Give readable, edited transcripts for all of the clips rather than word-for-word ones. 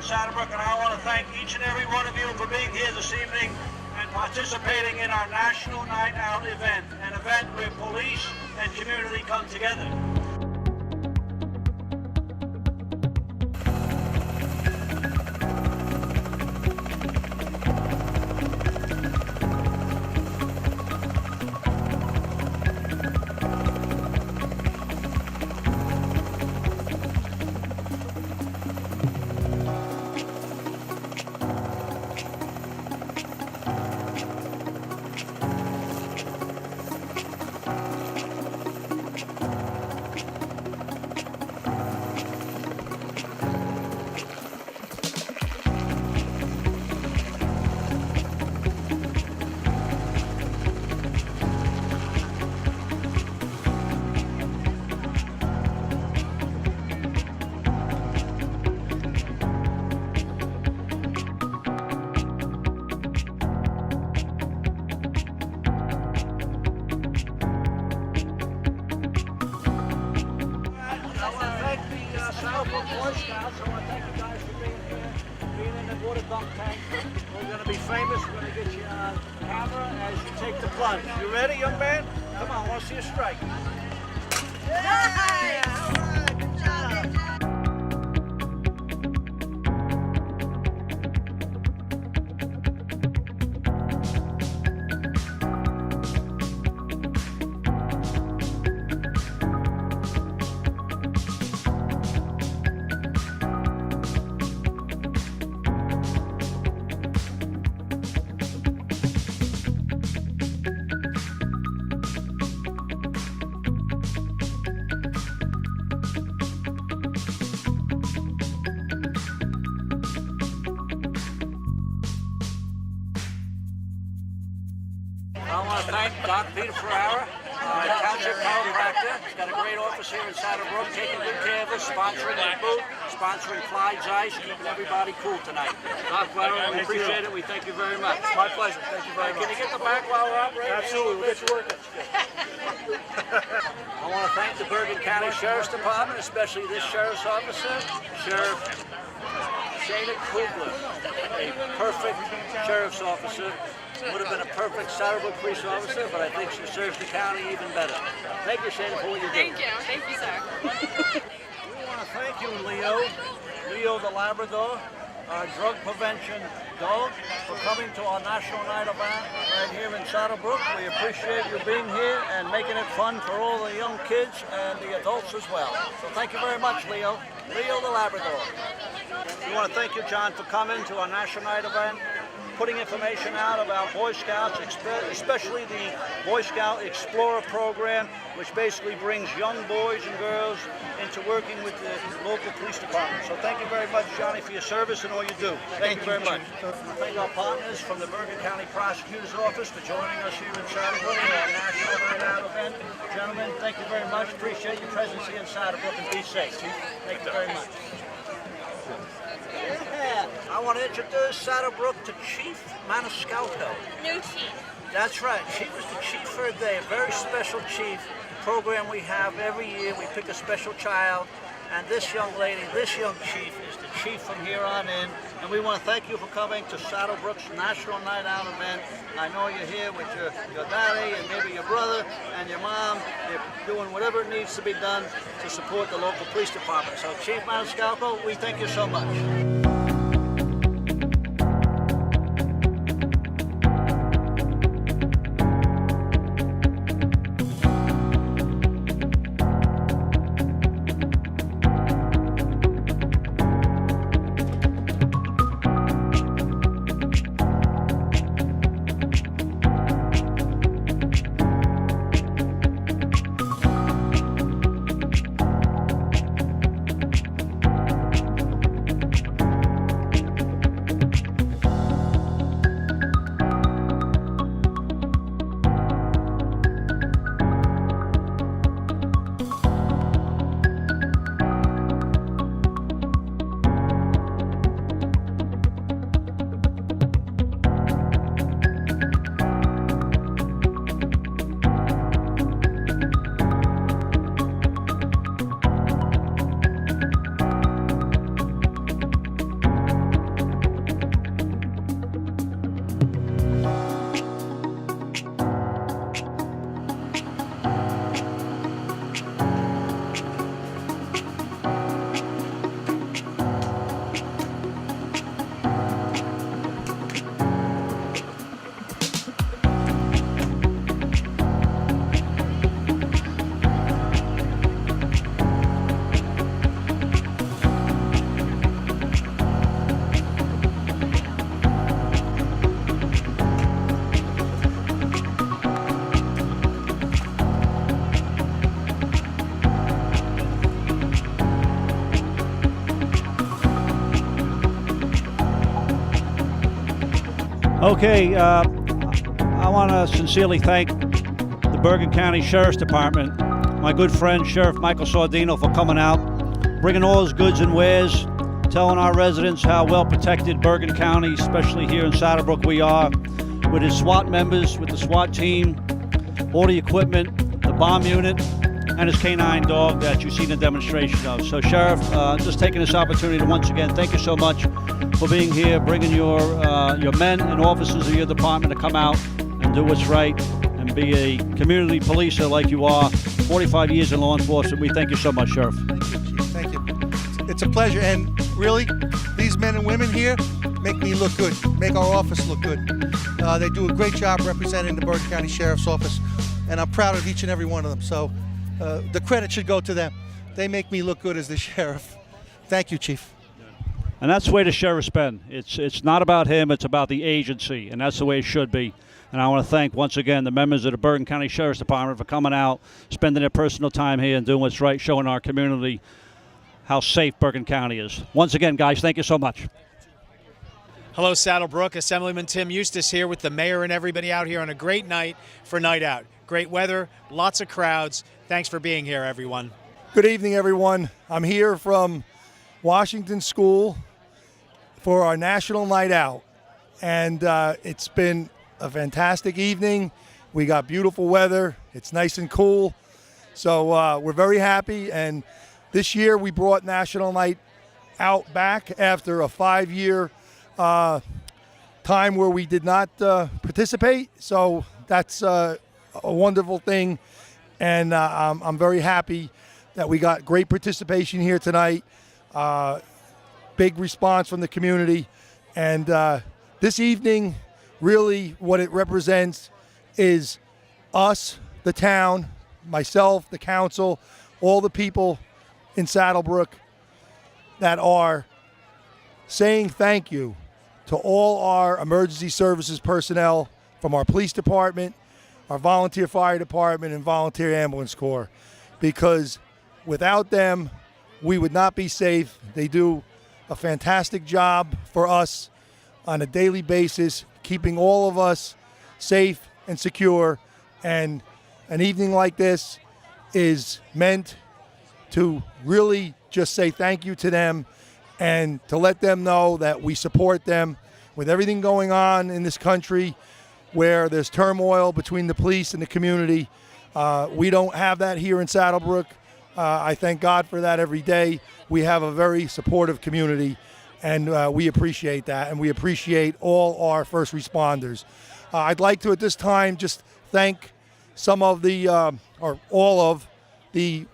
Saddlebrook, and I want to thank each and every one of you for being here this evening and participating in our National Night Out event, an event where police and community come together. Boy Scouts. I want to thank you guys for being here, being in the water dunk tank. We're going to be famous. We're going to get you on camera as you take the plunge. You ready, young man? Come on, I want to see you strike. Yeah! All right, good job. I want to thank Doc Peter Ferrara, Township Chiropractor. He's got a great office here in Saddlebrook, taking good care of us, sponsoring the food, sponsoring Clyde's Ice, keeping everybody cool tonight. Doc, we appreciate it. We thank you very much. My pleasure. Thank you very much. Can you get the back while we're operating? Absolutely. We'll get you working. I want to thank the Bergen County Sheriff's Department, especially this sheriff's officer, Sheriff Shana Kugler, a perfect sheriff's officer. Would have been a perfect Saddlebrook police officer, but I think she serves the county even better. Thank you, Shana, for what you're doing. Thank you, sir. We want to thank you, Leo the Labrador, our drug prevention dog, for coming to our National Night event right here in Saddlebrook. We appreciate you being here and making it fun for all the young kids and the adults as well. So thank you very much, Leo the Labrador. We want to thank you, John, for coming to our National Night event, putting information out about Boy Scouts, especially the Boy Scout Explorer program, which basically brings young boys and girls into working with the local police department. So thank you very much, Johnny, for your service and all you do. Thank you very much. I thank our partners from the Bergen County Prosecutor's Office for joining us here in Saddlebrook for our National Night Out event. Gentlemen, thank you very much. Appreciate your presence here in Saddlebrook, and be safe. Thank you very much. Yeah. I want to introduce Saddlebrook to Chief Maniscalco. New chief. That's right. She was the chief for a day, a very special chief program we have every year. We pick a special child, and this young lady, this young chief, is the chief from here on in. And we want to thank you for coming to Saddlebrook's National Night Out event. I know you're here with your daddy and maybe your brother and your mom. They're doing whatever it needs to be done to support the local police department. So Chief Maniscalco, we thank you so much. Okay, I want to sincerely thank the Bergen County Sheriff's Department, my good friend Sheriff Michael Sordino, for coming out, bringing all his goods and wares, telling our residents how well protected Bergen County, especially here in Saddlebrook, we are, with his SWAT members, with the SWAT team, all the equipment, the bomb unit, and his canine dog that you've seen a demonstration of. So, Sheriff, just taking this opportunity to once again thank you so much for being here, bringing your men and officers of your department to come out and do what's right and be a community policer like you are. 45 years in law enforcement. We thank you so much, Sheriff. Thank you, Chief. Thank you. It's a pleasure, and really, these men and women here make me look good, make our office look good. They do a great job representing the Brook County Sheriff's Office, and I'm proud of each and every one of them. So the credit should go to them. They make me look good as the sheriff. Thank you, Chief. And that's the way the sheriff's been. It's not about him, it's about the agency, and that's the way it should be. And I want to thank once again the members of the Bergen County Sheriff's Department for coming out, spending their personal time here and doing what's right, showing our community how safe Bergen County is. Once again, guys, thank you so much. Hello, Saddlebrook. Assemblyman Tim Eustace here with the mayor and everybody out here on a great night for Night Out. Great weather, lots of crowds. Thanks for being here, everyone. Good evening, everyone. I'm here from Washington School for our National Night Out, and it's been a fantastic evening. We got beautiful weather. It's nice and cool, so we're very happy. And this year we brought National Night Out back after a 5-year time where we did not participate. So that's a wonderful thing, and I'm very happy that we got great participation here tonight. Big response from the community, and this evening, really what it represents is us, the town, myself, the council, all the people in Saddlebrook that are saying thank you to all our emergency services personnel from our police department, our volunteer fire department, and volunteer ambulance corps, because without them, we would not be safe. They do a fantastic job for us on a daily basis, keeping all of us safe and secure. And an evening like this is meant to really just say thank you to them and to let them know that we support them with everything going on in this country where there's turmoil between the police and the community. We don't have that here in Saddlebrook. I thank God for that every day. We have a very supportive community, and we appreciate that, and we appreciate all our first responders. I'd like to, at this time, just thank some of the, or all of the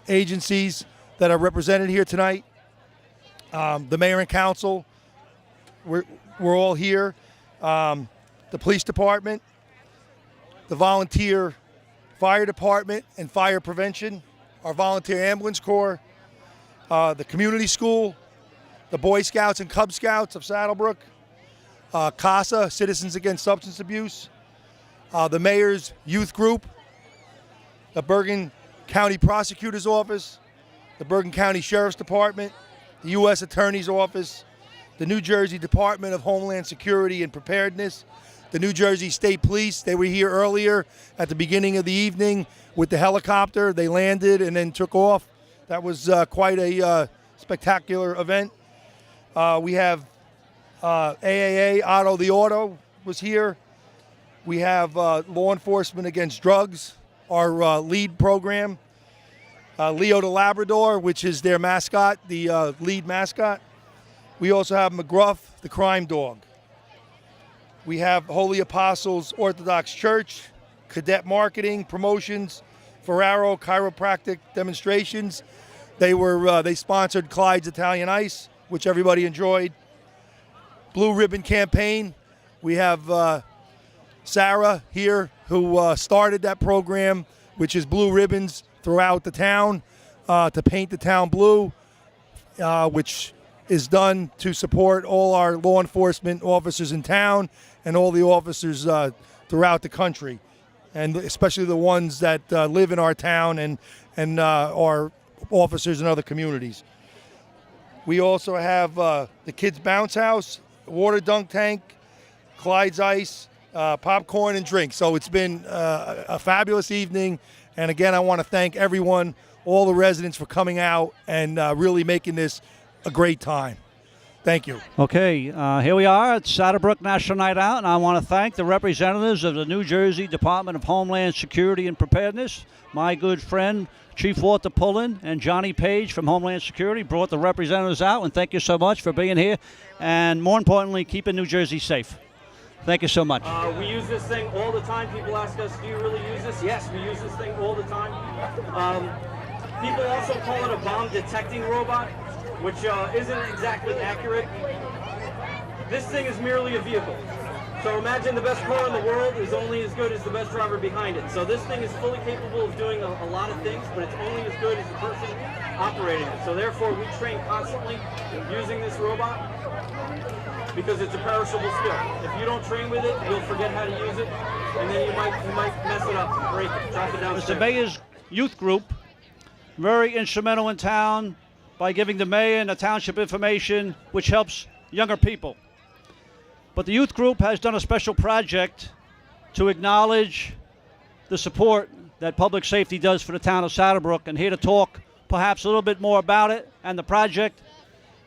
agencies that are represented here tonight. The mayor and council, we're all here. The police department, the volunteer fire department and fire prevention, our volunteer ambulance corps, the community school, the Boy Scouts and Cub Scouts of Saddlebrook, CASA, Citizens Against Substance Abuse, the mayor's youth group, the Bergen County Prosecutor's Office, the Bergen County Sheriff's Department, the U.S. Attorney's Office, the New Jersey Department of Homeland Security and Preparedness, the New Jersey State Police. They were here earlier at the beginning of the evening with the helicopter. They landed and then took off. That was quite a spectacular event. We have AAA, Otto the Auto was here. We have Law Enforcement Against Drugs, our lead program. Leo the Labrador, which is their mascot, the lead mascot. We also have McGruff, the crime dog. We have Holy Apostles Orthodox Church, Cadet Marketing, Promotions, Ferraro Chiropractic Demonstrations. They sponsored Clyde's Italian Ice, which everybody enjoyed. Blue Ribbon Campaign. We have Sarah here, who started that program, which is blue ribbons throughout the town to paint the town blue, which is done to support all our law enforcement officers in town and all the officers throughout the country, and especially the ones that live in our town and are officers in other communities. We also have the Kids Bounce House, water dunk tank, Clyde's Ice, popcorn, and drinks. So it's been a fabulous evening. And again, I want to thank everyone, all the residents, for coming out and really making this a great time. Thank you. Okay, here we are at Saddlebrook National Night Out, and I want to thank the representatives of the New Jersey Department of Homeland Security and Preparedness. My good friend, Chief Walter Pullen and Johnny Page from Homeland Security brought the representatives out, and thank you so much for being here, and more importantly, keeping New Jersey safe. Thank you so much. We use this thing all the time. People ask us, do you really use this? Yes, we use this thing all the time. People also call it a bomb detecting robot, which isn't exactly accurate. This thing is merely a vehicle. So imagine the best car in the world is only as good as the best driver behind it. So this thing is fully capable of doing a lot of things, but it's only as good as the person operating it. So therefore, we train constantly using this robot because it's a perishable skill. If you don't train with it, you'll forget how to use it, and then you might mess it up and break it, drop it downstairs. The mayor's youth group, very instrumental in town by giving the mayor and the township information, which helps younger people. But the youth group has done a special project to acknowledge the support that public safety does for the town of Saddlebrook, and here to talk perhaps a little bit more about it and the project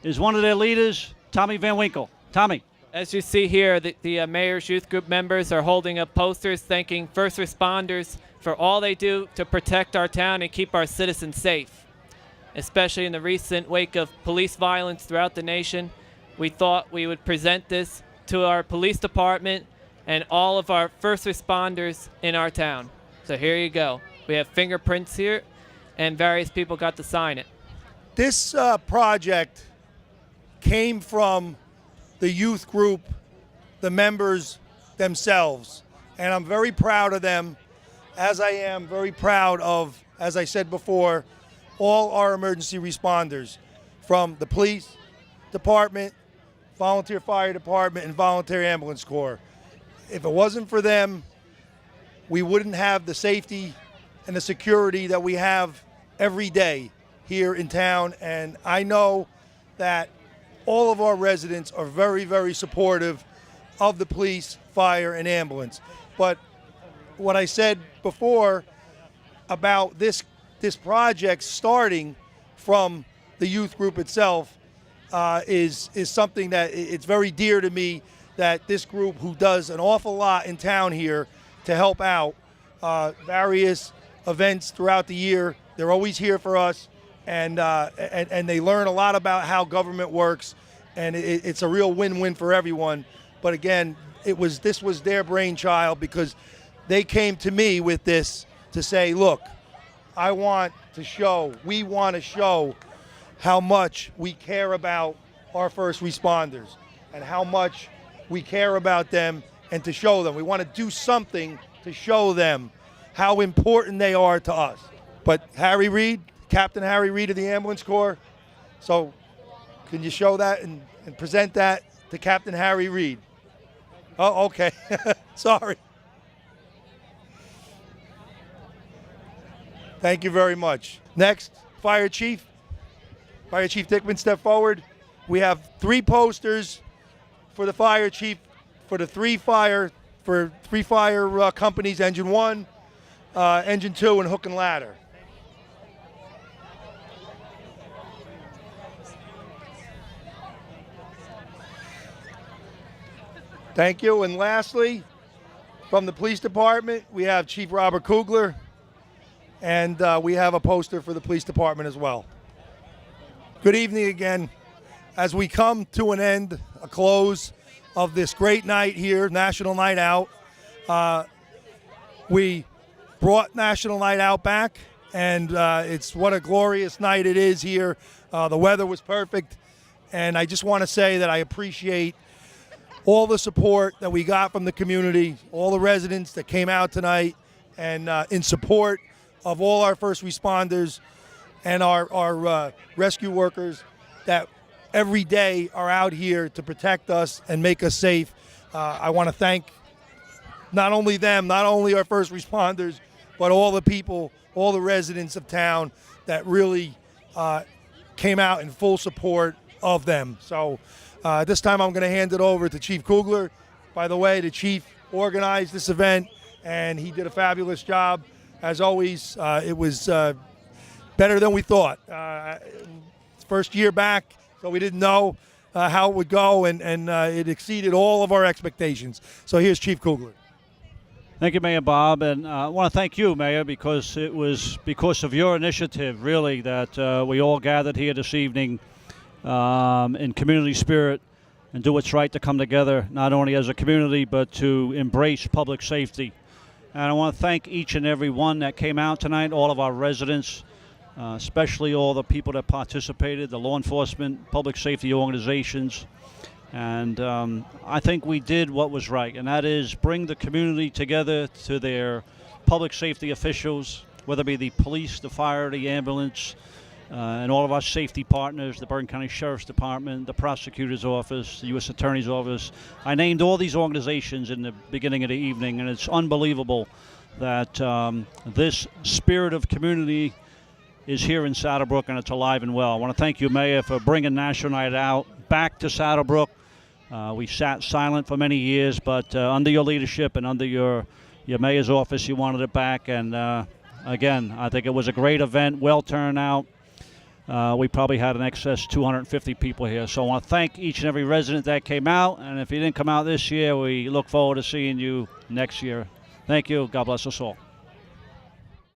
is one of their leaders, Tommy Van Winkle. Tommy. As you see here, the mayor's youth group members are holding up posters thanking first responders for all they do to protect our town and keep our citizens safe. Especially in the recent wake of police violence throughout the nation, we thought we would present this to our police department and all of our first responders in our town. So here you go. We have fingerprints here, and various people got to sign it. This project came from the youth group, the members themselves, and I'm very proud of them, as I am very proud of, as I said before, all our emergency responders from the police department, volunteer fire department, and volunteer ambulance corps. If it wasn't for them, we wouldn't have the safety and the security that we have every day here in town, and I know that all of our residents are very, very supportive of the police, fire, and ambulance. But what I said before about this project starting from the youth group itself is something that it's very dear to me, that this group, who does an awful lot in town here to help out various events throughout the year, they're always here for us, and they learn a lot about how government works, and it's a real win-win for everyone. But again, this was their brainchild, because they came to me with this to say, look, we want to show how much we care about our first responders and how much we care about them, and to show them. We want to do something to show them how important they are to us. But Harry Reid, Captain Harry Reid of the Ambulance Corps, so can you show that and present that to Captain Harry Reid? Oh, okay. Sorry. Thank you very much. Next, Fire Chief. Fire Chief Dickman, step forward. We have 3 posters for the Fire Chief for the three fire companies: Engine 1, Engine 2, and Hook and Ladder. Thank you. And lastly, from the police department, we have Chief Robert Kugler, and we have a poster for the police department as well. Good evening again. As we come to an end, a close of this great night here, National Night Out, we brought National Night Out back, and it's what a glorious night it is here. The weather was perfect, and I just want to say that I appreciate all the support that we got from the community, all the residents that came out tonight, and in support of all our first responders and our rescue workers that every day are out here to protect us and make us safe. I want to thank not only them, not only our first responders, but all the people, all the residents of town that really came out in full support of them. So this time I'm going to hand it over to Chief Kugler By the way, the chief organized this event, and he did a fabulous job. As always, it was better than we thought. First year back, so we didn't know how it would go, and it exceeded all of our expectations. So here's Chief Kugler. Thank you, Mayor Bob, and I want to thank you, Mayor, because it was because of your initiative, really, that we all gathered here this evening in community spirit and do what's right to come together, not only as a community, but to embrace public safety. And I want to thank each and every one that came out tonight, all of our residents, especially all the people that participated, the law enforcement, public safety organizations. And I think we did what was right, and that is bring the community together to their public safety officials, whether it be the police, the fire, the ambulance, and all of our safety partners, the Bergen County Sheriff's Department, the prosecutor's office, the U.S. Attorney's office. I named all these organizations in the beginning of the evening, and it's unbelievable that this spirit of community is here in Saddlebrook, and it's alive and well. I want to thank you, Mayor, for bringing National Night Out back to Saddlebrook. We sat silent for many years, but under your leadership and under your mayor's office, you wanted it back. And again, I think it was a great event, well turned out. We probably had in excess 250 people here. So I want to thank each and every resident that came out. And if you didn't come out this year, we look forward to seeing you next year. Thank you. God bless us all.